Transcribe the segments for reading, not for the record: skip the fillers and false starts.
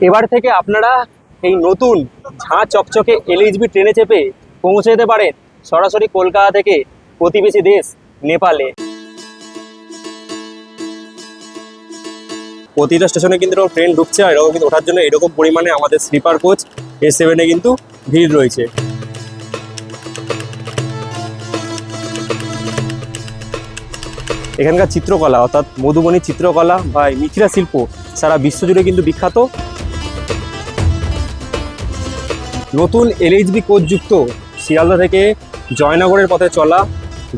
এবার থেকে আপনারা এই নতুন ঝাঁ চকচকে এলএইচবি ট্রেনে চেপে পৌঁছে যেতে পারেন সরাসরি কলকাতা থেকে প্রতিবেশী দেশ নেপালে। প্রতিটা স্টেশনে কিন্তু এরকম ট্রেন ঢুকছে, আর এরকম কিন্তু ওঠার জন্য এরকম পরিমাণে আমাদের স্লিপার কোচ S7-এ কিন্তু ভিড় রয়েছে। এখানকার চিত্রকলা অর্থাৎ মধুবনী চিত্রকলা বা মিথিলা শিল্প সারা বিশ্বজুড়ে কিন্তু বিখ্যাত। নতুন এলএইচবি কোচযুক্ত শিয়ালদা থেকে জয়নগরের পথে চলা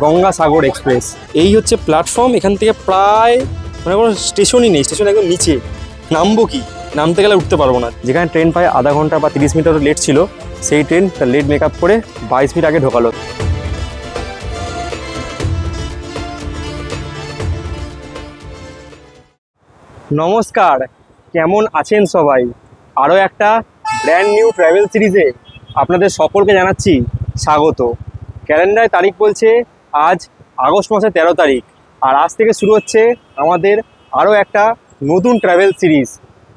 গঙ্গাসাগর এক্সপ্রেস। এই হচ্ছে প্ল্যাটফর্ম। এখান থেকে প্রায় মানে কোনো স্টেশনই নেই, স্টেশন একদম নিচে। নামবো কি, নামতে গেলে উঠতে পারবো না। যেখানে ট্রেন প্রায় আধা ঘন্টা বা 30 মিনিট লেট ছিল, সেই ট্রেন তার লেট মেকআপ করে 22 মিনিট আগে ঢোকালো। নমস্কার, কেমন আছেন সবাই? আরও একটা ব্র্যান্ড নিউ ট্রাভেল সিরিজে আপনাদের সকলকে জানাচ্ছি স্বাগত। ক্যালেন্ডারে তারিখ বলছে আজ আগস্ট মাসের 13 তারিখ, আর আজ থেকে শুরু হচ্ছে আমাদের আরও একটা নতুন ট্রাভেল সিরিজ।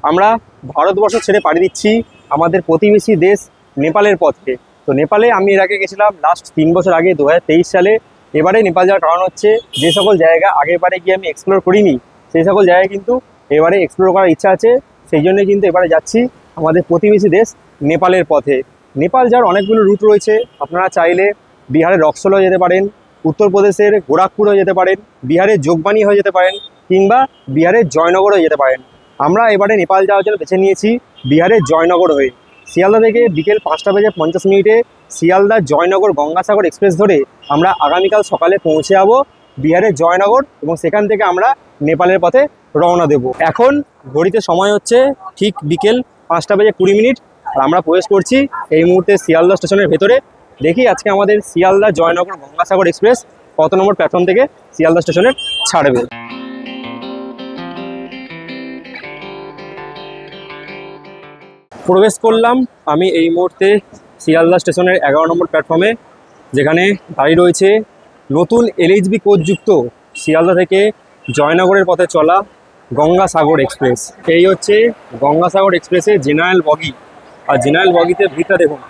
আমরা ভারতবর্ষ ছেড়ে পাড়ি দিচ্ছি আমাদের প্রতিবেশী দেশ নেপালের পথে। তো নেপালে আমি এর আগে গেছিলাম লাস্ট 3 বছর আগে 2023 সালে। এবারে নেপাল যাওয়ার কারণ হচ্ছে যে সকল জায়গা আগেরবারে গিয়ে আমি এক্সপ্লোর করিনি, সেই সকল জায়গায় কিন্তু এবারে এক্সপ্লোর করার ইচ্ছা আছে। সেই জন্য কিন্তু এবারে যাচ্ছি আমাদের প্রতিবেশী দেশ নেপালের পথে। নেপাল যাওয়ার অনেকগুলো রুট রয়েছে। আপনারা চাইলে বিহারের রক্সোলও যেতে পারেন, উত্তরপ্রদেশের গোরাখপুরও যেতে পারেন, বিহারের যোগবানি হয়ে যেতে পারেন, কিংবা বিহারের জয়নগরও যেতে পারেন। আমরা এবারে নেপাল যাওয়ার জন্য বেছে নিয়েছি বিহারের জয়নগর হয়ে। শিয়ালদা থেকে বিকেল 5:50 শিয়ালদা জয়নগর গঙ্গাসাগর এক্সপ্রেস ধরে আমরা আগামীকাল সকালে পৌঁছে যাবো বিহারের জয়নগর, এবং সেখান থেকে আমরা নেপালের পথে রওনা দেব। এখন ঘড়িতে সময় হচ্ছে ঠিক বিকেল 5:20, আর আমরা প্রবেশ করছি এই মুহূর্তে শিয়ালদা স্টেশনের ভেতরে। দেখি আজকে আমাদের শিয়ালদা জয়নগর গঙ্গাসাগর এক্সপ্রেস কত নম্বর প্ল্যাটফর্ম থেকে শিয়ালদা স্টেশনে ছাড়বে। প্রবেশ করলাম আমি এই মুহূর্তে শিয়ালদা স্টেশনের 11 নম্বর প্ল্যাটফর্মে, যেখানে দাঁড়িয়ে রয়েছে নতুন এলএইচবি কোচযুক্ত শিয়ালদা থেকে জয়নগরের পথে চলা গঙ্গাসাগর এক্সপ্রেস। এই হচ্ছে গঙ্গাসাগর এক্সপ্রেসের জেনারেল বগি, আর জেনারেল বগিতে ভিড়টা দেখুন।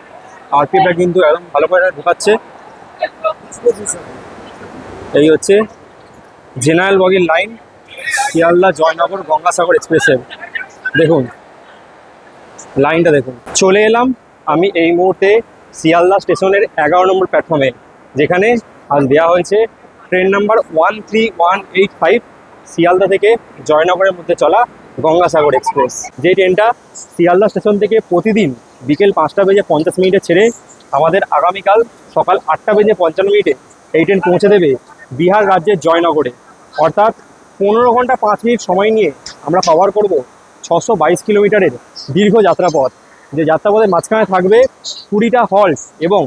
আরপিএফটা কিন্তু একদম ভালো করে ঢোকাচ্ছে। এই হচ্ছে জেনারেল বগির লাইন শিয়ালদা জয়নগর গঙ্গাসাগর এক্সপ্রেসের। দেখুন লাইনটা দেখুন। চলে এলাম আমি এই মুহূর্তে শিয়ালদা স্টেশনের 11 নম্বর প্ল্যাটফর্মে, যেখানে আজ দেওয়া হয়েছে ট্রেন নাম্বার 13185 শিয়ালদা থেকে জয়নগরের মধ্যে চলা গঙ্গাসাগর এক্সপ্রেস। যে ট্রেনটা শিয়ালদা স্টেশন থেকে প্রতিদিন বিকেল 5:50 ছেড়ে আমাদের আগামীকাল সকাল 8:55 এই ট্রেন পৌঁছে দেবে বিহার রাজ্যের জয়নগরে। অর্থাৎ 15 ঘন্টা 5 মিনিট সময় নিয়ে আমরা কভার করব 622 কিলোমিটারের দীর্ঘ যাত্রাপথ। যে যাত্রাপথের মাঝখানে থাকবে 20টা হল্ট এবং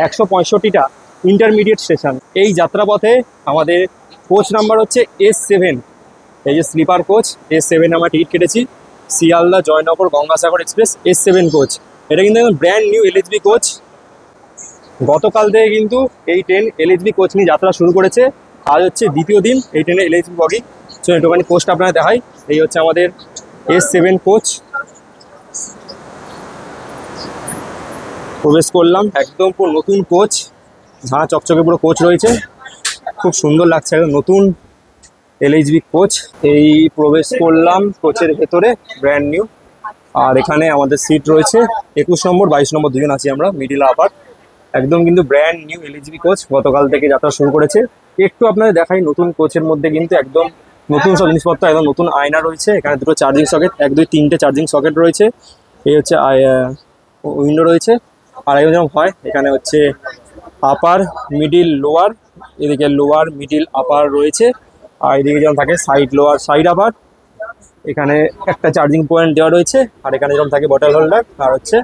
165টা ইন্টারমিডিয়েট স্টেশন। এই যাত্রাপথে আমাদের কোচ নাম্বার হচ্ছে S7। এই যে স্লিপার কোচ S7 আমরা টিকিট কেটেছি Sealdah Jaynagar Gangasagar express S7 coach. এটা কিন্তু একদম ব্র্যান্ড নিউ এলএইচবি কোচ। গতকাল থেকে কিন্তু এই ট্রেন এলএইচবি কোচ নিয়ে যাত্রা শুরু করেছে। আজ হচ্ছে দ্বিতীয় দিন এই ট্রেনে এলএইচবি বগি। চলুন একটুখানি কোচটা আপনারা দেখাই। এই হচ্ছে আমাদের S7 কোচ। প্রবেশ করলাম, একদম পুরো নতুন কোচ, ঝাঁ চকচকে পুরো কোচ রয়েছে, খুব সুন্দর লাগছে, একদম নতুন এলএইচবি কোচ। এই প্রবেশ করলাম কোচের ভেতরে, ব্র্যান্ড নিউ। আর এখানে আমাদের সিট রয়েছে 21 নম্বর 22 নম্বর, দুজন আছি আমরা মিডিল আপার। একদম কিন্তু ব্র্যান্ড নিউ এলএইচবি কোচ, গতকাল থেকে যাত্রা শুরু করেছে। একটু আপনাদের দেখাই, নতুন কোচের মধ্যে কিন্তু একদম নতুন সব জিনিসপত্র, একদম নতুন আয়না রয়েছে। এখানে দুটো চার্জিং সকেট, 1 2 3টে চার্জিং সকেট রয়েছে। এই হচ্ছে উইন্ডো রয়েছে। আর যেরকম হয় এখানে হচ্ছে আপার মিডিল লোয়ার, এদিকে লোয়ার মিডিল আপার রয়েছে। আর এদিকে যেমন থাকে সাইড লোয়ার সাইড আপার। এখানে একটা চার্জিং পয়েন্ট দেওয়া রয়েছে। আর এখানে যেমন থাকে বটল হোল্ডার আর হচ্ছে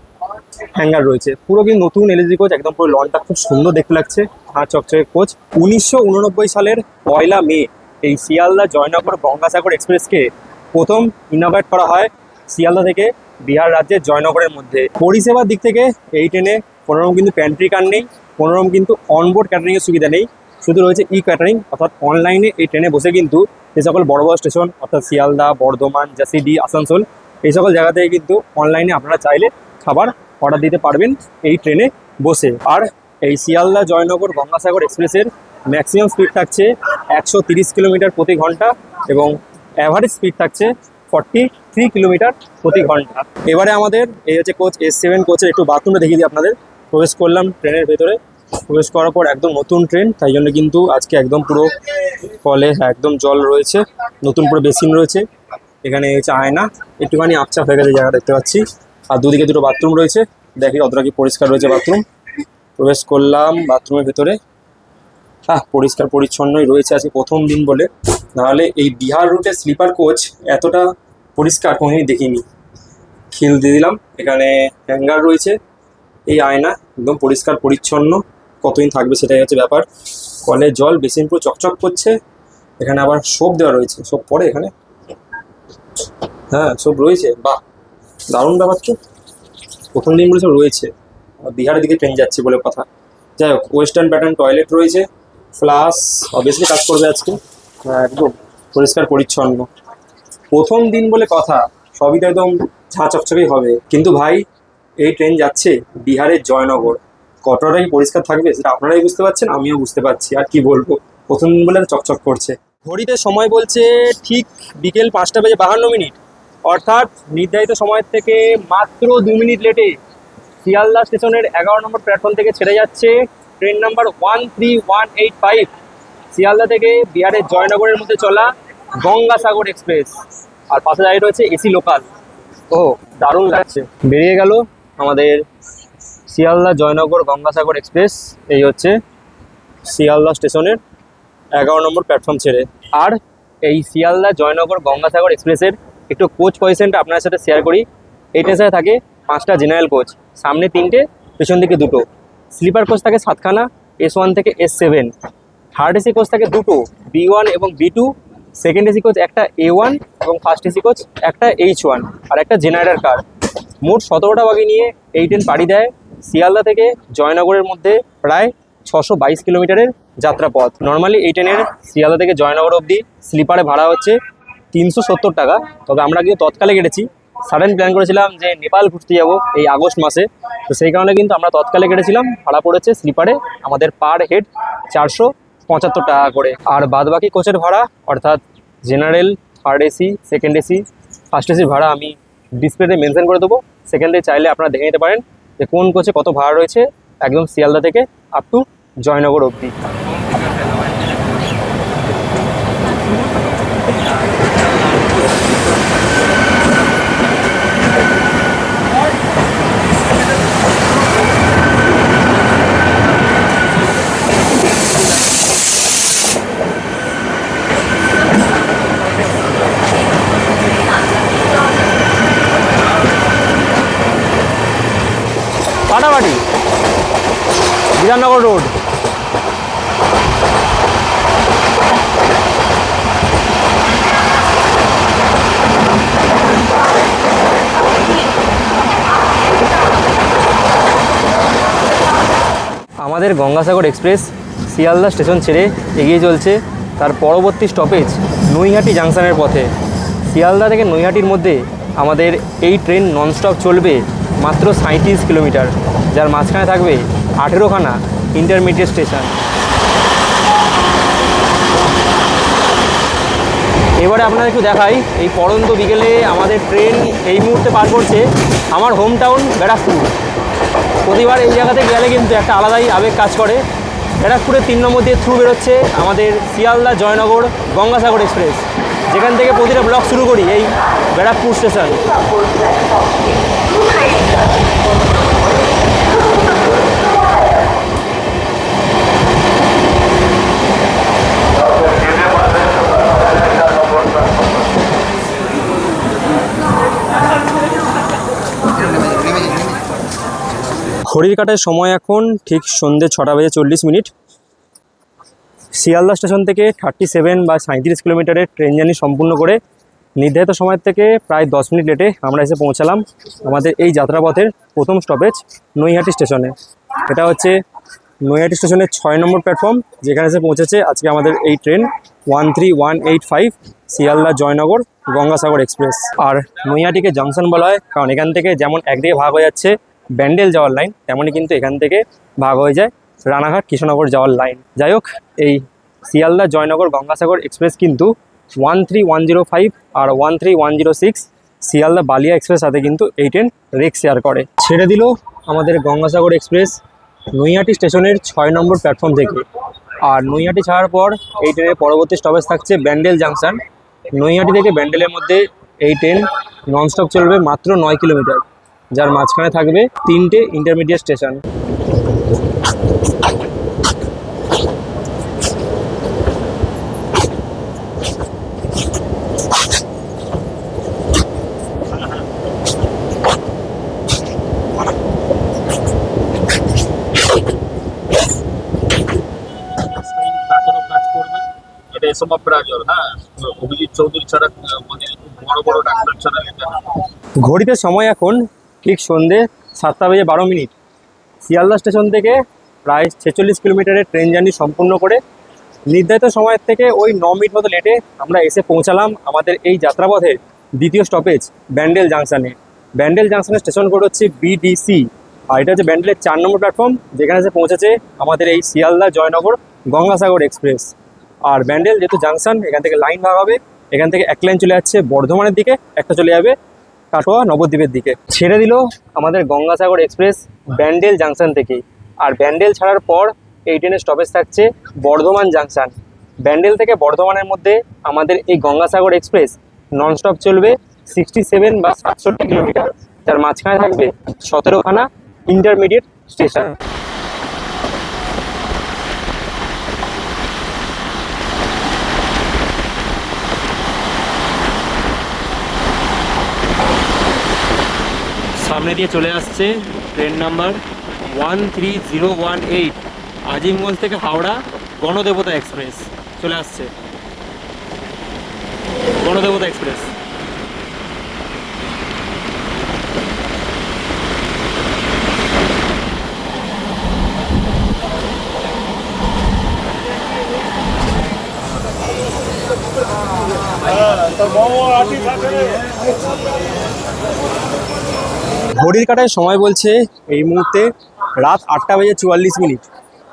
হ্যাঙ্গার রয়েছে। পুরো কিন্তু নতুন এলএইচবি কোচ, একদম পুরো লনটা খুব সুন্দর দেখতে লাগছে। আর চকচকে কোচ। 1989 সালের 1 মে এই শিয়ালদা জয়নগর গঙ্গাসাগর এক্সপ্রেসকে প্রথম ইনভেট করা হয় শিয়ালদা থেকে বিহার রাজ্যের জয়নগরের মধ্যে। পরিষেবার দিক থেকে এই ট্রেনে কোনোরকম কিন্তু প্যান্ট্রি কার নেই, কোনোরকম কিন্তু অনবোর্ড ক্যাটারিংয়ের সুবিধা নেই। শুধু রয়েছে ই ক্যাটারিং, অর্থাৎ অনলাইনে এই ট্রেনে বসে কিন্তু যে সকল বড় বড় স্টেশন অর্থাৎ শিয়ালদা, বর্ধমান, জাসিডি, আসানসোল এই সকল জায়গা থেকে কিন্তু অনলাইনে আপনারা চাইলে খাবার অর্ডার দিতে পারবেন এই ট্রেনে বসে। আর এই শিয়ালদা জয়নগর গঙ্গাসাগর এক্সপ্রেসের ম্যাক্সিমাম স্পিড থাকছে 130 কিলোমিটার প্রতি ঘন্টা এবং অ্যাভারেজ স্পিড থাকছে 43 কিলোমিটার প্রতি ঘন্টা। এবারে আমাদের এই হচ্ছে কোচ S7 কোচের একটু বাথরুমটা দেখিয়ে দিই আপনাদের। প্রবেশ করলাম ট্রেনের ভেতরে, প্রবেশ করার পর একদম নতুন ট্রেন, তাই জন্য কিন্তু আজকে একদম পুরো কলে একদম জল রয়েছে, নতুন পুরো বেসিন রয়েছে। এখানে হচ্ছে আয়না, একটুখানি আপচাপ হয়ে গেছে জায়গা দেখতে পাচ্ছি। আর দুদিকে দুটো বাথরুম রয়েছে, দেখি কতটা কি পরিষ্কার রয়েছে বাথরুম। প্রবেশ করলাম বাথরুমের ভেতরে, পরিষ্কার পরিচ্ছন্নই রয়েছে আজকে প্রথম দিন বলে, নাহলে এই বিহার রুটের স্লিপার কোচ এতটা পরিষ্কার কোনোদিনই দেখিনি। খিল দিয়ে দিলাম, এখানে হ্যাঙ্গার রয়েছে, এই আয়না একদম পরিষ্কার পরিচ্ছন্ন, কতদিন থাকবে সেটাই হচ্ছে ব্যাপার। কলের জল বেসিন পুরো চকচক করছে। এখানে আবার সোপ দেওয়া রয়েছে, সোপ পরে এখানে, হ্যাঁ সোপ রয়েছে, বাহ দারুণ ব্যাপার তো, প্রথম দিন বলে সব রয়েছে। বিহারের দিকে ট্রেন যাচ্ছে বলে কথা। যাই হোক, ওয়েস্টার্ন প্যাটার্ন টয়লেট রয়েছে, ফ্লাশ অবভিয়াসলি কাজ করবে আজকে, একদম পরিষ্কার পরিচ্ছন্ন। প্রথম দিন বলে কথা, সবই তো একদম ঝাঁ চকচকেই হবে। কিন্তু ভাই এই ট্রেন যাচ্ছে বিহারের জয়নগর, কতটাই পরিষ্কার থাকবে সেটা আপনারাই বুঝতে পারছেন, আমিও বুঝতে পারছি। আর কি বলবো, প্রথম দিন বলে চকচক করছে। ঘড়িতে সময় বলছে ঠিক বিকেল 5:52, অর্থাৎ নির্ধারিত সময়ের থেকে মাত্র 2 মিনিট লেটে শিয়ালদা স্টেশনের 11 নম্বর প্ল্যাটফর্ম থেকে ছেড়ে যাচ্ছে ট্রেন নাম্বার 13185, শিয়ালদা থেকে বিহারের জয়নগরের মধ্যে চলা গঙ্গাসাগর এক্সপ্রেস। আর পাশে দাঁড়িয়ে রয়েছে এসি লোকাল। ও দারুণ লাগছে। বেরিয়ে গেল আমাদের শিয়ালদা জয়নগর গঙ্গাসাগর এক্সপ্রেস। এই হচ্ছে শিয়ালদা স্টেশনের 11 নম্বর প্ল্যাটফর্ম ছেড়ে। আর এই শিয়ালদা জয়নগর গঙ্গাসাগর এক্সপ্রেসের একটু কোচ পজিশনটা আপনার সাথে শেয়ার করি। এই ট্রেনে থাকে 5টা জেনারেল কোচ, সামনে 3টে, পেছন দিকে 2টো। স্লিপার কোচ থাকে 7খানা, S1 থেকে S7। থার্ড এসি কোচ থাকে 2টো, B1 এবং B2। সেকেন্ড এসি কোচ একটা A1 এবং ফার্স্ট এসি কোচ একটা H1 আর একটা জেনারেটর কার। মোট 17টা বগি নিয়ে এই ট্রেন পাড়ি দেয় শিয়ালদা থেকে জয়নগরের মধ্যে প্রায় 622 কিলোমিটারের যাত্রাপথ। নর্মালি এই ট্রেনের শিয়ালদা থেকে জয়নগর অবধি স্লিপারে ভাড়া হচ্ছে 370 টাকা। তবে আমরা কিন্তু তৎকালে কেটেছি, সাডেন প্ল্যান করেছিলাম যে নেপাল ঘুরতে যাবো এই আগস্ট মাসে, তো সেই কারণে কিন্তু আমরা তৎকালে কেটেছিলাম। ভাড়া পড়েছে স্লিপারে আমাদের পার হেড 475 টাকা করে। আর বাদবাকি কোচের ভাড়া অর্থাৎ general, third AC, second AC, first এসির ভাড়া আমি ডিসপ্লেতে মেনশন করে দেবো। সেকেন্ডে চাইলে আপনারা দেখে নিতে পারেন যে কোন কোচে কত ভাড়া রয়েছে একদম শিয়ালদা থেকে আপ টু জয়নগর অবধি। ফাটাফাটি বিধাননগর রোড। আমাদের গঙ্গাসাগর এক্সপ্রেস শিয়ালদা স্টেশন ছেড়ে এগিয়ে চলছে তার পরবর্তী স্টপেজ নৈহাটি জাংশনের পথে। শিয়ালদা থেকে নৈহাটির মধ্যে আমাদের এই ট্রেন ননস্টপ চলবে মাত্র 37 কিলোমিটার, যার মাঝখানে থাকবে 18খানা ইন্টারমিডিয়েট স্টেশন। এবারে আপনাদের একটু দেখাই, এই পড়ন্ত বিকেলে আমাদের ট্রেন এই মুহূর্তে পার করছে আমার হোম টাউন ব্যারাকপুর। প্রতিবার এই জায়গাতে গেলে কিন্তু একটা আলাদাই আবেগ কাজ করে। ব্যারাকপুরের 3 নম্বর দিয়ে থ্রু বেরোচ্ছে আমাদের শিয়ালদা জয়নগর গঙ্গাসাগর এক্সপ্রেস, যেখান থেকে প্রতিটা ব্লক শুরু করি এই ব্যারাকপুর স্টেশন। ঘড়ির কাটার সময় এখন ঠিক সন্ধ্যে 6:40। শিয়ালদা স্টেশন থেকে 37 বা 37 কিলোমিটারের ট্রেন জার্নি সম্পূর্ণ করে নির্ধারিত সময়ের থেকে প্রায় 10 মিনিট লেটে আমরা এসে পৌঁছালাম আমাদের এই যাত্রাপথের প্রথম স্টপেজ নৈহাটি স্টেশনে। এটা হচ্ছে নৈহাটি স্টেশনের 6 নম্বর প্ল্যাটফর্ম, যেখানে এসে পৌঁছেছে আজকে আমাদের এই ট্রেন 13185 শিয়ালদা জয়নগর গঙ্গাসাগর এক্সপ্রেস। আর নৈহাটিকে জংশন বলা হয় কারণ এখান থেকে যেমন একদিকে ভাগ হয়ে যাচ্ছে ব্যান্ডেল যাওয়ার লাইন, তেমনই কিন্তু এখান থেকে ভাগ হয়ে যায় রানাঘাট কৃষ্ণনগর যাওয়ার লাইন। যাই হোক, এই শিয়ালদা জয়নগর গঙ্গাসাগর এক্সপ্রেস কিন্তু 13105 আর 13106 শিয়ালদা বালিয়া এক্সপ্রেস সাথে কিন্তু এই ট্রেন রেক শেয়ার করে। ছেড়ে দিল আমাদের গঙ্গাসাগর এক্সপ্রেস নৈহাটি স্টেশনের 6 নম্বর প্ল্যাটফর্ম থেকে। আর নৈহাটি ছাড়ার পর এই ট্রেনের পরবর্তী স্টপেজ থাকছে ব্যান্ডেল জাংশন। নৈহাটি থেকে ব্যান্ডেলের মধ্যে এই ট্রেন ননস্টপ চলবে মাত্র 9 কিলোমিটার, যার মাঝখানে থাকবে 3টে ইন্টারমিডিয়েট স্টেশন। ঘড়িতে সময় এখন ঠিক সন্ধে 7:12। শিয়ালদা স্টেশন থেকে প্রায় 46 কিলোমিটারের ট্রেন জার্নি সম্পূর্ণ করে নির্ধারিত সময়ের থেকে ওই 9 মিনিট মতো লেটে আমরা এসে পৌঁছালাম আমাদের এই যাত্রাপথের দ্বিতীয় স্টপেজ ব্যান্ডেল জাংশনে। ব্যান্ডেল জাংশনের স্টেশন কোড হচ্ছে BDC। আর এটা হচ্ছে ব্যান্ডেলের 4 নম্বর প্ল্যাটফর্ম, যেখানে এসে পৌঁছেছে আমাদের এই শিয়ালদা জয়নগর গঙ্গাসাগর এক্সপ্রেস। আর ব্যান্ডেল যেহেতু জাংশন, এখান থেকে লাইন ভাগ হবে। এখান থেকে এক লাইন চলে যাচ্ছে বর্ধমানের দিকে, একটা চলে যাবে কাটোয়া নবদ্বীপের দিকে। ছেড়ে দিল আমাদের গঙ্গাসাগর এক্সপ্রেস ব্যান্ডেল জাংশন থেকে। আর ব্যান্ডেল ছাড়ার পর এই ট্রেনের স্টপেজ থাকছে বর্ধমান জাংশন। ব্যান্ডেল থেকে বর্ধমানের মধ্যে আমাদের এই গঙ্গাসাগর এক্সপ্রেস ননস্টপ চলবে 67 বা 67 কিলোমিটার, যার মাঝখানে থাকবে 17খানা ইন্টারমিডিয়েট স্টেশন। সামনে দিয়ে চলে আসছে ট্রেন নাম্বার 13018 আজিমগঞ্জ থেকে হাওড়া গণদেবতা এক্সপ্রেস চলে আসছে। গণদেবতা এক্সপ্রেস ঘড়ির কাঁটায় সময় বলছে এই মুহূর্তে রাত 8:44।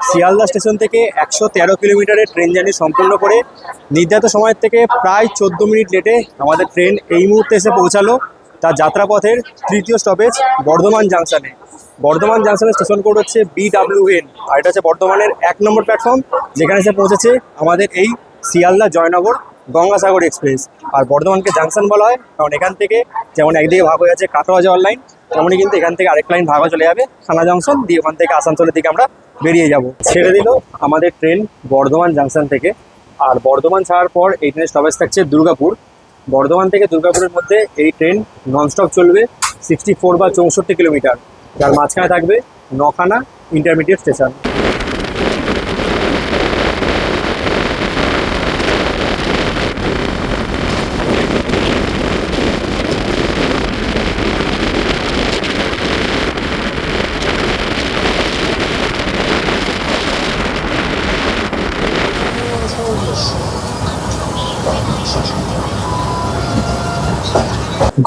শিয়ালদা স্টেশন থেকে 113 কিলোমিটারের ট্রেন জার্নি সম্পূর্ণ করে নির্ধারিত সময়ের থেকে প্রায় 14 মিনিট লেটে আমাদের ট্রেন এই মুহূর্তে এসে পৌঁছালো তার যাত্রাপথের তৃতীয় স্টপেজ বর্ধমান জাংশনে। বর্ধমান জাংশনের স্টেশন কোড হচ্ছে BWN। আর এটা হচ্ছে বর্ধমানের 1 নম্বর প্ল্যাটফর্ম, যেখানে এসে পৌঁছেছে আমাদের এই শিয়ালদা জয়নগর গঙ্গাসাগর এক্সপ্রেস। আর বর্ধমানকে জাংশন বলা হয় কারণ এখান থেকে যেমন একদিকে ভাগ হয়ে যাচ্ছে কাটোয়া যাওয়ার লাইন, তেমনই কিন্তু এখান থেকে আরেক লাইন ভাগ হয়ে চলে যাবে থানা জংশন দিয়ে, ওখান থেকে আসানসোলের দিকে আমরা বেরিয়ে যাব। ছেড়ে দিল আমাদের ট্রেন বর্ধমান জাংশন থেকে। আর বর্ধমান ছাড়ার পর এই ট্রেনের স্টপেজ থাকছে দুর্গাপুর। বর্ধমান থেকে দুর্গাপুরের মধ্যে এই ট্রেন ননস্টপ চলবে 64 বা 64 কিলোমিটার, যার মাঝখানে থাকবে 9খানা ইন্টারমিডিয়েট স্টেশন।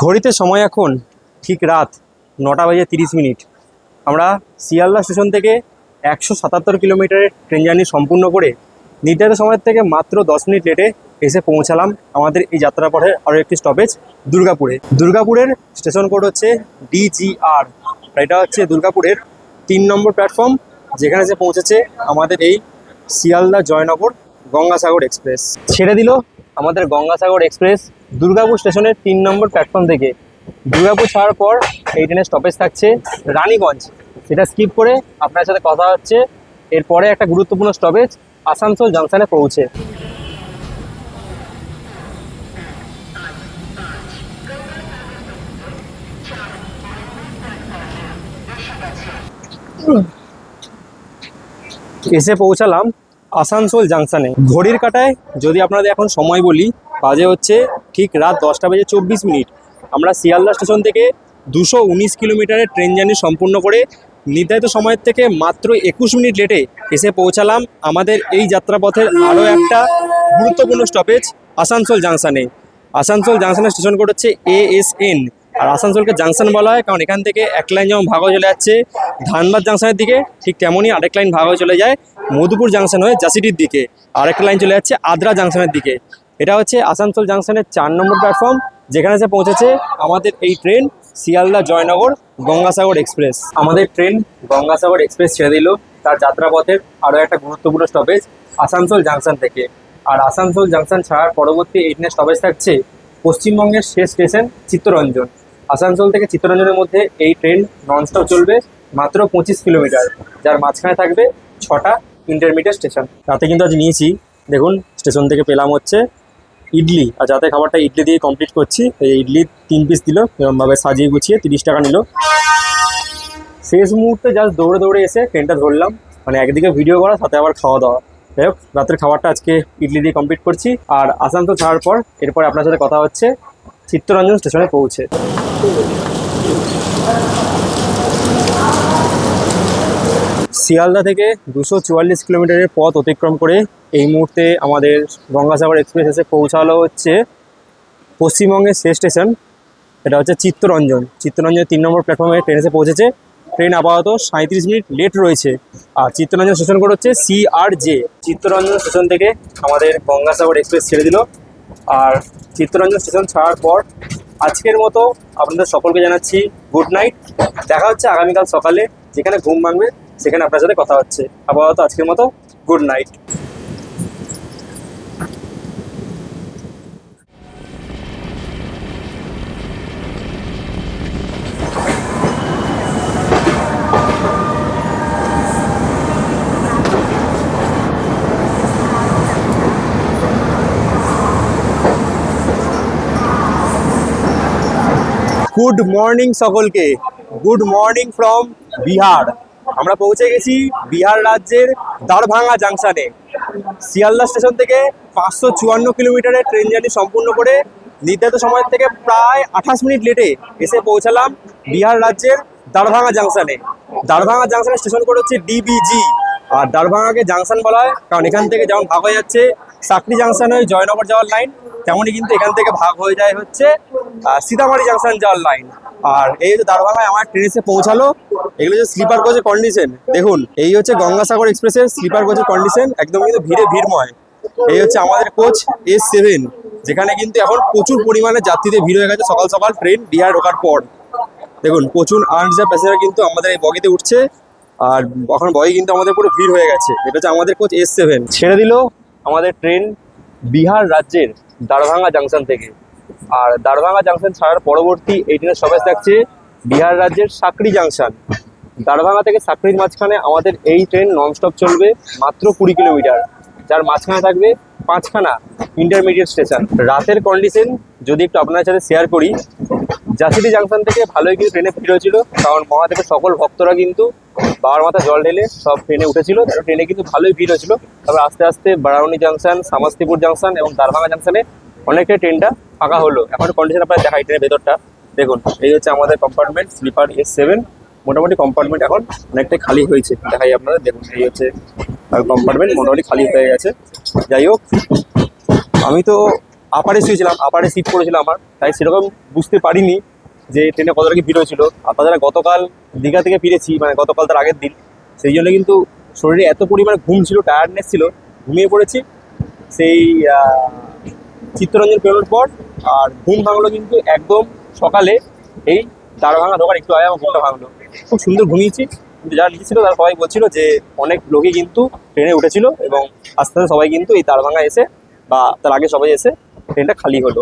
ঘড়িতে সময় এখন ঠিক রাত 9:30। আমরা শিয়ালদা স্টেশন থেকে 177 কিলোমিটারের ট্রেন জার্নি সম্পূর্ণ করে নির্ধারিত সময়ের থেকে মাত্র 10 মিনিট লেটে এসে পৌঁছালাম আমাদের এই যাত্রাপথের আরও একটি স্টপেজ দুর্গাপুরে। দুর্গাপুরের স্টেশন কোড হচ্ছে DGR। এটা হচ্ছে দুর্গাপুরের 3 নম্বর প্ল্যাটফর্ম, যেখানে এসে পৌঁছেছে আমাদের এই শিয়ালদা জয়নগর গঙ্গাসাগর এক্সপ্রেস। ছেড়ে দিল আমাদের গঙ্গাসাগর এক্সপ্রেস দুর্গাপুর স্টেশনের 3 নম্বর প্ল্যাটফর্ম থেকে। দুর্গাপুর ছাড়ার পর এই ট্রেনের স্টপেজ থাকছে রানীগঞ্জ। সেটা স্কিপ করে আপনার সাথে কথা হচ্ছে এরপরে একটা গুরুত্বপূর্ণ স্টপেজ আসানসোল জাংশনে পৌঁছে। এসে পৌঁছালাম আসানসোল জাংশনে। ঘড়ির কাঁটায় যদি আপনাদের এখন সময় বলি, বাজে হচ্ছে ঠিক রাত 10:24। আমরা শিয়ালদা স্টেশন থেকে 219 কিলোমিটারের ট্রেন জার্নি সম্পূর্ণ করে নির্ধারিত সময়ের থেকে মাত্র 21 মিনিট লেটে এসে পৌঁছালাম আমাদের এই যাত্রাপথের আরও একটা গুরুত্বপূর্ণ স্টপেজ আসানসোল জাংশনে। আসানসোল জাংশনের স্টেশন কোড হচ্ছে ASN। আর আসানসোলকে জাংশন বলা হয় কারণ এখান থেকে এক লাইন যেমন ভাগ হয়ে চলে যাচ্ছে ধানবাদ জাংশনের দিকে, ঠিক তেমনই আরেক লাইন ভাগ হয়ে চলে যায় মধুপুর জাংশন হয়ে জাসিটির দিকে, আরেকটা লাইন চলে যাচ্ছে আদ্রা জাংশনের দিকে। এটা হচ্ছে আসানসোল জাংশনের 4 নম্বর প্ল্যাটফর্ম, যেখানে এসে পৌঁছেছে আমাদের এই ট্রেন শিয়ালদা জয়নগর গঙ্গাসাগর এক্সপ্রেস। আমাদের ট্রেন গঙ্গাসাগর এক্সপ্রেস ছেড়ে দিল তার যাত্রাপথের আরও একটা গুরুত্বপূর্ণ স্টপেজ আসানসোল জাংশন থেকে। আর আসানসোল জাংশন ছাড়ার পরবর্তী এই ট্রেনের স্টপেজ থাকছে পশ্চিমবঙ্গের শেষ স্টেশন চিত্তরঞ্জন। আসানসোল থেকে চিত্তরঞ্জনের মধ্যে এই ট্রেন ননস্টপ চলবে মাত্র 25 কিলোমিটার, যার মাঝখানে থাকবে 6টা ইন্টারমিডিয়েট স্টেশন। রাতে কিন্তু আজ নিয়েছি, দেখুন স্টেশন থেকে পেলাম হচ্ছে ইডলি, আর যাতে খাবারটা ইডলি দিয়ে কমপ্লিট করছি। এই ইডলি 3 পিস দিল, এরকমভাবে সাজিয়ে গুছিয়ে 30 টাকা নিল। শেষ মুহূর্তে জাস্ট দৌড়ে দৌড়ে এসে ট্রেনটা ধরলাম, মানে একদিকে ভিডিও করা সাথে আবার খাওয়া দাওয়া। যাই হোক, রাতের খাবারটা আজকে ইডলি দিয়ে কমপ্লিট করছি। আর আসানসোল ছাড়ার পর এরপর আপনার সাথে কথা হচ্ছে চিত্তরঞ্জন স্টেশনে পৌঁছে। শিয়ালদা থেকে 244 কিলোমিটারের পথ অতিক্রম করে এই মুহূর্তে আমাদের গঙ্গাসাগর এক্সপ্রেস এসে পৌঁছালো হচ্ছে পশ্চিমবঙ্গের শেষ স্টেশন, এটা হচ্ছে চিত্তরঞ্জন। চিত্তরঞ্জনের 3 নম্বর প্ল্যাটফর্মে ট্রেন এসে পৌঁছেছে। ট্রেন আপাতত 37 মিনিট লেট রয়েছে। আর চিত্তরঞ্জন স্টেশন কোড হচ্ছে CRJ। চিত্তরঞ্জন স্টেশন থেকে আমাদের গঙ্গাসাগর এক্সপ্রেস ছেড়ে দিল। আর চিত্তরঞ্জন স্টেশন ছাড়ার পর আজকের মতো আপনাদের সকলকে জানাচ্ছি গুড নাইট। দেখা হচ্ছে আগামীকাল সকালে, যেখানে ঘুম ভাঙবে সেখানে আপনার সাথে কথা হচ্ছে। আপাতত আজকের মতো গুড নাইট। গুড মর্নিং সকলকে, গুড মর্নিং ফ্রম বিহার। আমরা পৌঁছে গেছি বিহার রাজ্যের দারভাঙ্গা জাংশনে। শিয়ালদা স্টেশন থেকে 554 কিলোমিটারের ট্রেন জার্নি সম্পূর্ণ করে নির্ধারিত সময় থেকে প্রায় 28 মিনিট লেটে এসে পৌঁছালাম বিহার রাজ্যের দারভাঙ্গা জাংশনে। দারভাঙ্গা জাংশনের স্টেশন কোড হচ্ছে DBG। আর দারভাঙ্গাকে জাংশন বলা হয় কারণ এখান থেকে যেমন ভাগ হয়ে যাচ্ছে সাকরি জাংশন হয়ে জয়নগর যাওয়ার লাইন, তেমনই কিন্তু এখান থেকে ভাগ হয়ে যায় হচ্ছে সীতামারি জাংশন যাওয়ার লাইন। আর এই হচ্ছে দারভাঙ্গায় আমার ট্রেন এসে পৌঁছালো। এগুলো হচ্ছে স্লিপার কোচের কন্ডিশন, দেখুন এই হচ্ছে গঙ্গাসাগর এক্সপ্রেসের স্লিপার কোচের কন্ডিশন, একদম কিন্তু ভিড়ময়। এই হচ্ছে আমাদের কোচ S7, যেখানে কিন্তু এখন প্রচুর পরিমাণে যাত্রীদের ভিড় হয়ে গেছে সকাল সকাল ট্রেন বিহার ঢোকার পর। দেখুন প্রচুর আনরিজার্ভ প্যাসেঞ্জার কিন্তু আমাদের এই বগিতে উঠছে, আর এখন বগি কিন্তু আমাদের পুরো ভিড় হয়ে গেছে। এটা হচ্ছে আমাদের কোচ S7। ছেড়ে দিল আমাদের ট্রেন বিহার রাজ্যের দারভাঙ্গা জাংশন থেকে। আর দারভাঙ্গা জাংশন ছাড়ার পরবর্তী এই ট্রেনের স্টপেজ থাকছে বিহার রাজ্যের সাকরি জাংশন। দারভাঙ্গা থেকে সাকরির মাঝখানে আমাদের এই ট্রেন ননস্টপ চলবে মাত্র 20 কিলোমিটার, যার মাঝখানে থাকবে 5খানা ইন্টারমিডিয়েট স্টেশন। রাতের কন্ডিশন যদি একটু আপনার সাথে শেয়ার করি, জাসিটি জাংশন থেকে ভালোই কিন্তু ট্রেনে ভিড় হয়েছিল, কারণ মহাদেবের সকল ভক্তরা কিন্তু বাবার মাথা জল ঢেলে সব ট্রেনে উঠেছিল। ট্রেনে কিন্তু ভালোই ভিড় হয়েছিল। তারপর আস্তে আস্তে বারাউনি জাংশন, সামাস্তিপুর জাংশন এবং দারভাঙ্গা জাংশনে অনেকটাই ট্রেনটা ফাঁকা হলো। এখন কন্ডিশন আপনারা দেখাই ট্রেনের ভেতরটা দেখুন। এই হচ্ছে আমাদের কম্পার্টমেন্ট স্লিপার S7। মোটামুটি কম্পার্টমেন্ট এখন অনেকটাই খালি হয়েছে, দেখাই আপনাদের দেখুন। এই হচ্ছে কম্পার্টমেন্ট মোটামুটি খালি হয়ে গেছে। যাই হোক, আমি তো আপারে শুয়েছিলাম, আপারে সিট পড়েছিল আমার, তাই সেরকম বুঝতে পারিনি যে ট্রেনে কতটা কি ভিড় হয়েছিল। আর তাছাড়া গতকাল দীঘা থেকে ফিরেছি, মানে গতকাল তার আগের দিন, সেই জন্য কিন্তু শরীরে এত পরিমাণে ঘুম ছিল, টায়ার্ডনেস ছিল, ঘুমিয়ে পড়েছি সেই চিত্তরঞ্জন পেরোনোর পর। আর ঘুম ভাঙলো কিন্তু একদম সকালে, এই দারভাঙ্গা ঢোকার একটু আগে আমার ঘুমটা ভাঙলো। খুব সুন্দর ঘুমিয়েছি, কিন্তু যারা লিখেছিল তারা সবাই বলছিল যে অনেক লোকই কিন্তু ট্রেনে উঠেছিল এবং আস্তে আস্তে সবাই কিন্তু এই দারভাঙ্গা এসে বা তার আগে সবাই এসে ট্রেনটা খালি হলো।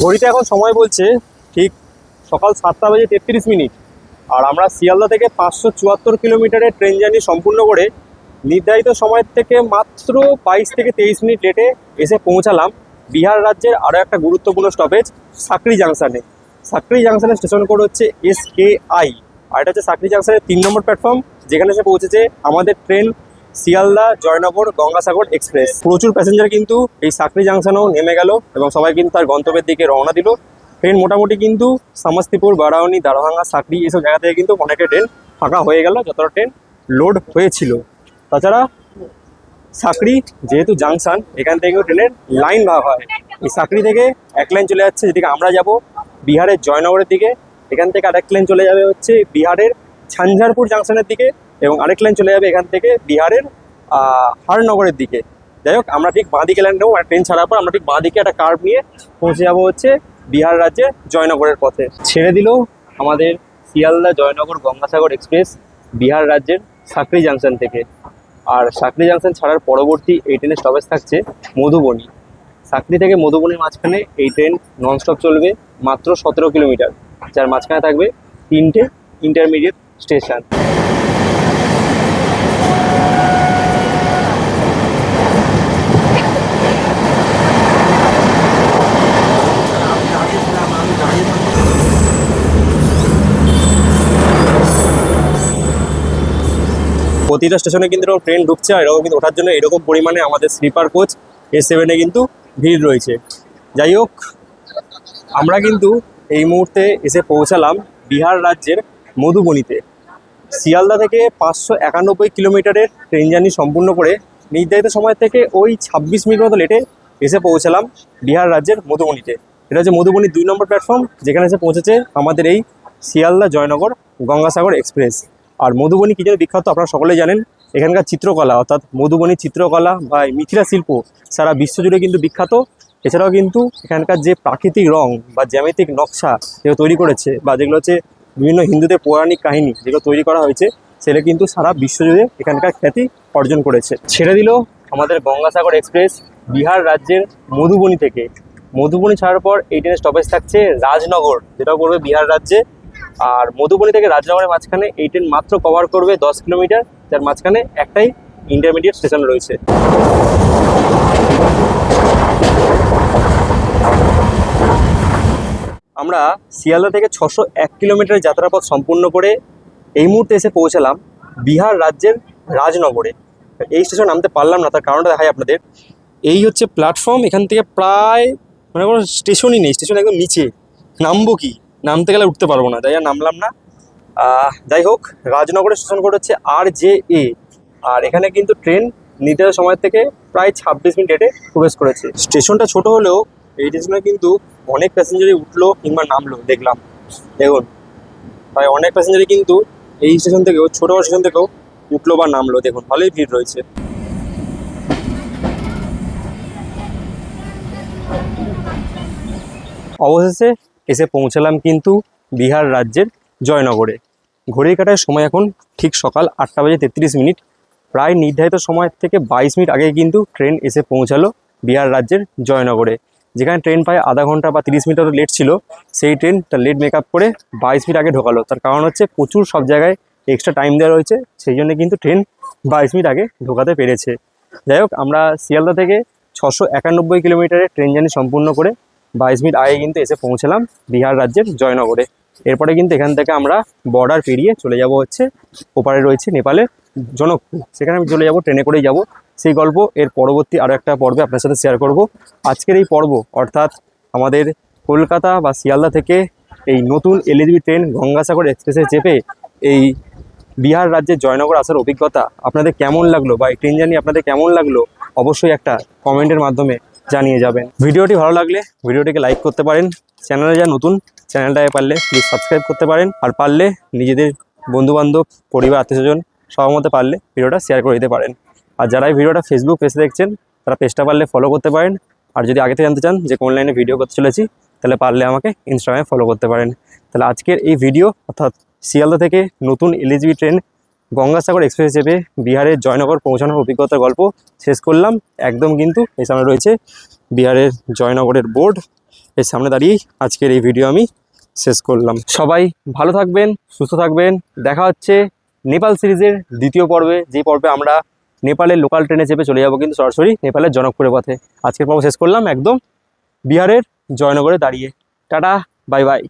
ঘড়িতে এখন সময় বলছে ঠিক সকাল 7:33। আর আমরা শিয়ালদা থেকে 574 কিলোমিটারের ট্রেন জার্নি সম্পূর্ণ করে নির্ধারিত সময়ের থেকে মাত্র 22 থেকে 23 মিনিট লেটে এসে পৌঁছালাম বিহার রাজ্যের আরও একটা গুরুত্বপূর্ণ স্টপেজ সাকরি জাংশনে। সাকরি জাংশনের স্টেশন কোড হচ্ছে SKI, আর এটা হচ্ছে সাকরি জাংশনের 3 নম্বর প্ল্যাটফর্ম, যেখানে এসে পৌঁছেছে আমাদের ট্রেন শিয়ালদা জয়নগর গঙ্গাসাগর এক্সপ্রেস। প্রচুর প্যাসেঞ্জার কিন্তু এই সাকরি জাংশনেও নেমে গেল এবং সবাই কিন্তু তার গন্তব্যের দিকে রওনা দিল। ট্রেন মোটামুটি কিন্তু সমস্তিপুর, বারাউনি, দারভাঙ্গা, সাকরি এইসব জায়গা থেকে কিন্তু অনেকটা ট্রেন ফাঁকা হয়ে গেল, যতটা ট্রেন লোড হয়েছিল। তাছাড়া সাকরি যেহেতু জাংশন, এখান থেকেও ট্রেনের লাইন ভাগ হয়। এই সাকরি থেকে এক লাইন চলে যাচ্ছে যেদিকে আমরা যাব বিহারের জয়নগরের দিকে, এখান থেকে আরেক লাইন চলে যাবে হচ্ছে বিহারের ঝাঞ্ঝারপুর জাংশনের দিকে, এবং আরেক লাইন চলে যাবে এখান থেকে বিহারের হারনগরের দিকে। যাই হোক, আমরা ঠিক বাঁ দিকে লাইন নেবো, আর ট্রেন ছাড়ার পর আমরা ঠিক বাঁ দিকে একটা কার্ভ নিয়ে পৌঁছে যাবো হচ্ছে বিহার রাজ্যের জয়নগরের পথে। ছেড়ে দিল আমাদের শিয়ালদা জয়নগর গঙ্গাসাগর এক্সপ্রেস বিহার রাজ্যের সাকরি জাংশন থেকে। আর সাকরি জাংশন ছাড়ার পরবর্তী এই ট্রেনের স্টপেজ থাকছে মধুবনী। সাকরি থেকে মধুবনীর মাঝখানে এই ট্রেন ননস্টপ চলবে মাত্র 17 কিলোমিটার, যার মাঝখানে থাকবে 3টে ইন্টারমিডিয়েট স্টেশন। প্রতিটা স্টেশনে কিন্তু এরকম ট্রেন ঢুকছে, আর এরকম কিন্তু ওঠার জন্য এরকম পরিমাণে আমাদের স্লিপার কোচ S7-এ কিন্তু ভিড় রয়েছে। যাই হোক, আমরা কিন্তু এই মুহূর্তে এসে পৌঁছালাম বিহার রাজ্যের মধুবনীতে। শিয়ালদা থেকে 591 কিলোমিটারের ট্রেন জার্নি সম্পূর্ণ করে নির্ধারিত সময় থেকে ওই 26 মিনিট মতো লেটে এসে পৌঁছালাম বিহার রাজ্যের মধুবনীতে। এটা হচ্ছে মধুবনীর 2 নম্বর প্ল্যাটফর্ম, যেখানে এসে পৌঁছেছে আমাদের এই শিয়ালদা জয়নগর গঙ্গাসাগর এক্সপ্রেস। আর মধুবনী কী জন্য বিখ্যাত আপনারা সকলেই জানেন। এখানকার চিত্রকলা, অর্থাৎ মধুবনী চিত্রকলা বা মিথিলা শিল্প সারা বিশ্বজুড়ে কিন্তু বিখ্যাত। এছাড়াও কিন্তু এখানকার যে প্রাকৃতিক রং বা জ্যামিতিক নকশা যেগুলো তৈরি করেছে, বা যেগুলো হচ্ছে বিভিন্ন হিন্দুদের পৌরাণিক কাহিনী যেগুলো তৈরি করা হয়েছে, সেটা কিন্তু সারা বিশ্বজুড়ে এখানকার খ্যাতি অর্জন করেছে। ছেড়ে দিল আমাদের গঙ্গাসাগর এক্সপ্রেস বিহার রাজ্যের মধুবনী থেকে। মধুবনী ছাড়ার পর এই ট্রেনের স্টপেজ থাকছে রাজনগর, যেটা করবে বিহার রাজ্যে। আর মধুবনী থেকে রাজনগরের মাঝখানে এই ট্রেন মাত্র কভার করবে 10 কিলোমিটার, যার মাঝখানে একটাই ইন্টারমিডিয়েট স্টেশন রয়েছে। আমরা শিয়ালদা থেকে 601 কিলোমিটার যাত্রাপথ সম্পূর্ণ করে এই মুহূর্তে এসে পৌঁছালাম বিহার রাজ্যের রাজনগরে। এই স্টেশন নামতে পারলাম না, তার কারণটা দেখাই আপনাদের। এই হচ্ছে প্ল্যাটফর্ম, এখান থেকে প্রায় মানে কোনো স্টেশনই নেই, স্টেশন একদম নিচে। নামবো কি, নামতে গেলে উঠতে পারবো না, তাই আর নামলাম না। যাই হোক, রাজনগরের স্টেশন কোড হচ্ছে RJA, আর এখানে কিন্তু ট্রেন নির্ধারিত সময় থেকে প্রায় 26 মিনিট লেটে প্রবেশ করেছে। স্টেশনটা ছোট হলেও এই স্টেশনে কিন্তু অনেক প্যাসেঞ্জারই উঠলো কিংবা নামলো দেখলাম। দেখুন, প্রায় অনেক প্যাসেঞ্জারই কিন্তু এই স্টেশন থেকেও, ছোটো স্টেশন থেকেও উঠলো বা নামলো। দেখুন, ভালোই ভিড় রয়েছে। অবশেষে এসে পৌঁছালাম কিন্তু বিহার রাজ্যের জয়নগরে। ঘড়ির কাঁটায় সময় এখন ঠিক সকাল 8:33। প্রায় নির্ধারিত সময় থেকে 22 মিনিট আগে কিন্তু ট্রেন এসে পৌঁছালো বিহার রাজ্যের জয়নগরে। যেখানে ট্রেন প্রায় আধা ঘন্টা বা 30 মিনিট লেট ছিল, সেই ট্রেন তার লেট মেকআপ করে 22 মিনিট আগে ঢোকালো। তার কারণ হচ্ছে প্রচুর সব জায়গায় এক্সট্রা টাইম দেওয়া রয়েছে, সেই জন্য কিন্তু ট্রেন 22 মিনিট আগে ঢোকাতে পেরেছে। যাই হোক, আমরা শিয়ালদা থেকে 691 কিলোমিটারের ট্রেন জার্নি সম্পূর্ণ করে 22 মিনিট আগে কিন্তু এসে পৌঁছালাম বিহার রাজ্যের জয়নগরে। এরপরে কিন্তু এখান থেকে আমরা বর্ডার পেরিয়ে চলে যাব হচ্ছে ওপারে রয়েছে নেপালের জনকপুর, সেখানে আমি চলে যাব, ট্রেনে করেই যাব। সেই গল্প এর পরবর্তী আরও একটা পর্বে আপনার সাথে শেয়ার করব। আজকের এই পর্ব অর্থাৎ আমাদের কলকাতা বা শিয়ালদা থেকে এই নতুন LHB ট্রেন গঙ্গাসাগর এক্সপ্রেসে চেপে এই বিহার রাজ্যের জয়নগর আসার অভিজ্ঞতা আপনাদের কেমন লাগলো, বা এই ট্রেন জার্নি আপনাদের কেমন লাগলো, অবশ্যই একটা কমেন্টের মাধ্যমে জানিয়ে যাবেন। ভিডিওটি ভালো লাগলে ভিডিওটিকে লাইক করতে পারেন। চ্যানেলে যা নতুন, চ্যানেলটায় পারলে প্লিজ সাবস্ক্রাইব করতে পারেন। আর পারলে নিজেদের বন্ধুবান্ধব, পরিবার, আত্মীয়স্বজন সবার মধ্যে পারলে ভিডিওটা শেয়ার করে দিতে পারেন। আর যারা এই ভিডিওটা ফেসবুক পেজে দেখছেন, তারা পেজটা পারলে ফলো করতে পারেন। আর যদি আগে থেকে জানতে চান যে কোন লাইনে ভিডিও করতে চলেছি, তাহলে পারলে আমাকে ইনস্টাগ্রামে ফলো করতে পারেন। তাহলে আজকের এই ভিডিও অর্থাৎ শিয়ালদা থেকে নতুন LHB ট্রেন গঙ্গাসাগর এক্সপ্রেস চেপে বিহারের জয়নগর পৌঁছানোর অভিজ্ঞতার গল্প শেষ করলাম। একদম কিন্তু এই সামনে রয়েছে বিহারের জয়নগরের বোর্ড, এর সামনে দাঁড়িয়েই আজকের এই ভিডিও আমি শেষ করলাম। সবাই ভালো থাকবেন, সুস্থ থাকবেন। দেখা হচ্ছে নেপাল সিরিজের দ্বিতীয় পর্বে, যেই পর্বে আমরা নেপালের লোকাল ট্রেনে চেপে চলে যাবো কিন্তু সরাসরি নেপালের জনকপুরের পথে। আজকের পর্ব শেষ করলাম একদম বিহারের জয়নগরে দাঁড়িয়ে। Tata, bye bye.